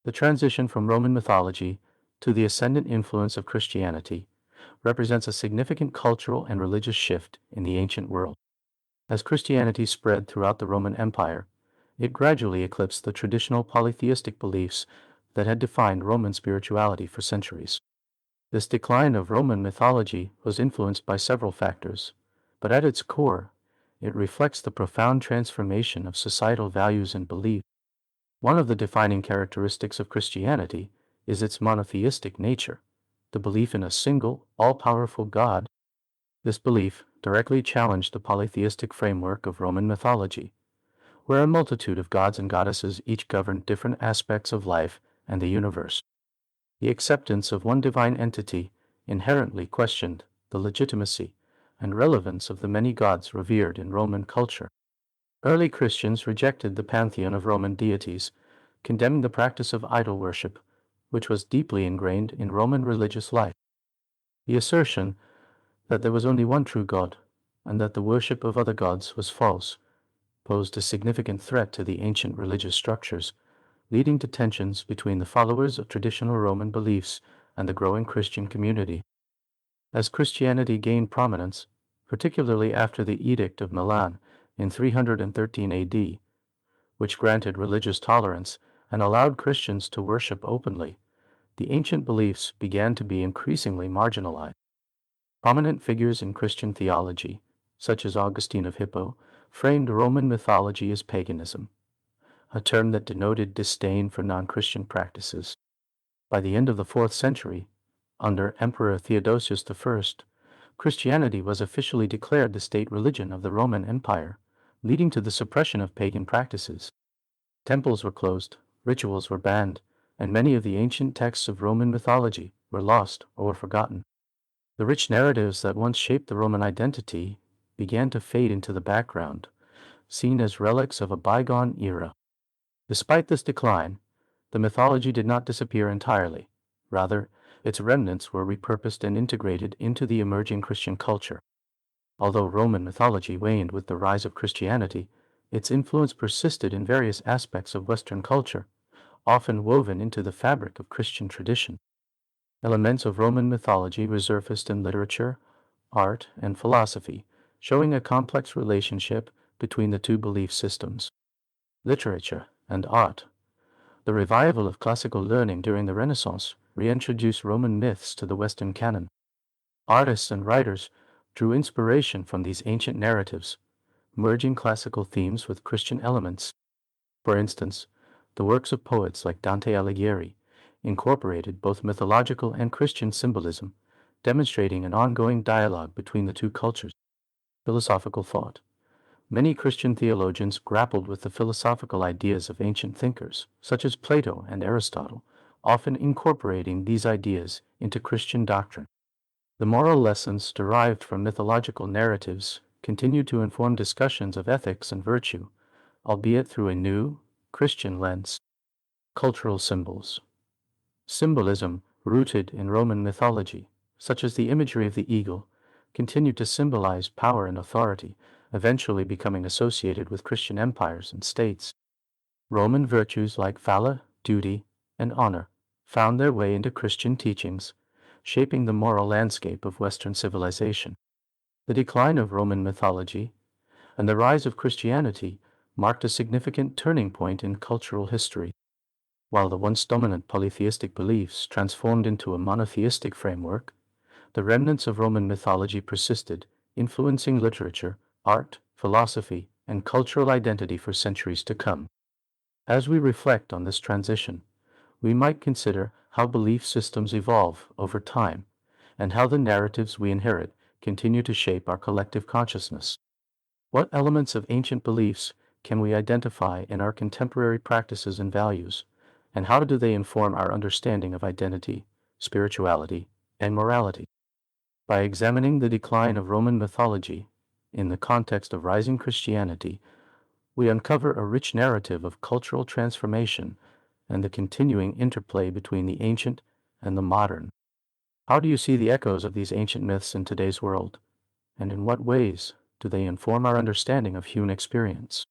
The transition from Roman mythology to the ascendant influence of Christianity represents a significant cultural and religious shift in the ancient world. As Christianity spread throughout the Roman Empire, it gradually eclipsed the traditional polytheistic beliefs that had defined Roman spirituality for centuries. This decline of Roman mythology was influenced by several factors, but at its core, it reflects the profound transformation of societal values and beliefs. One of the defining characteristics of Christianity is its monotheistic nature, the belief in a single, all-powerful God. This belief directly challenged the polytheistic framework of Roman mythology, where a multitude of gods and goddesses each governed different aspects of life and the universe. The acceptance of one divine entity inherently questioned the legitimacy and relevance of the many gods revered in Roman culture. Early Christians rejected the pantheon of Roman deities, condemning the practice of idol worship, which was deeply ingrained in Roman religious life. The assertion that there was only one true God, and that the worship of other gods was false, posed a significant threat to the ancient religious structures, leading to tensions between the followers of traditional Roman beliefs and the growing Christian community. As Christianity gained prominence, particularly after the Edict of Milan in 313 AD, which granted religious tolerance and allowed Christians to worship openly, the ancient beliefs began to be increasingly marginalized. Prominent figures in Christian theology, such as Augustine of Hippo, framed Roman mythology as paganism, a term that denoted disdain for non-Christian practices. By the end of the 4th century, under Emperor Theodosius I, Christianity was officially declared the state religion of the Roman Empire, leading to the suppression of pagan practices. Temples were closed, rituals were banned, and many of the ancient texts of Roman mythology were lost or forgotten. The rich narratives that once shaped the Roman identity began to fade into the background, seen as relics of a bygone era. Despite this decline, the mythology did not disappear entirely. Rather, its remnants were repurposed and integrated into the emerging Christian culture. Although Roman mythology waned with the rise of Christianity, its influence persisted in various aspects of Western culture, often woven into the fabric of Christian tradition. Elements of Roman mythology resurfaced in literature, art, and philosophy, showing a complex relationship between the two belief systems. Literature and art. The revival of classical learning during the Renaissance reintroduced Roman myths to the Western canon. Artists and writers drew inspiration from these ancient narratives, merging classical themes with Christian elements. For instance, the works of poets like Dante Alighieri incorporated both mythological and Christian symbolism, demonstrating an ongoing dialogue between the two cultures. Philosophical thought. Many Christian theologians grappled with the philosophical ideas of ancient thinkers, such as Plato and Aristotle, often incorporating these ideas into Christian doctrine. The moral lessons derived from mythological narratives continue to inform discussions of ethics and virtue, albeit through a new, Christian lens. Cultural symbols. Symbolism rooted in Roman mythology, such as the imagery of the eagle, continued to symbolize power and authority, eventually becoming associated with Christian empires and states. Roman virtues like valor, duty, and honor found their way into Christian teachings, shaping the moral landscape of Western civilization. The decline of Roman mythology and the rise of Christianity marked a significant turning point in cultural history. While the once dominant polytheistic beliefs transformed into a monotheistic framework, the remnants of Roman mythology persisted, influencing literature, art, philosophy, and cultural identity for centuries to come. As we reflect on this transition, we might consider how belief systems evolve over time and how the narratives we inherit continue to shape our collective consciousness. What elements of ancient beliefs can we identify in our contemporary practices and values, and how do they inform our understanding of identity, spirituality, and morality? By examining the decline of Roman mythology in the context of rising Christianity, we uncover a rich narrative of cultural transformation and the continuing interplay between the ancient and the modern. How do you see the echoes of these ancient myths in today's world, and in what ways do they inform our understanding of human experience?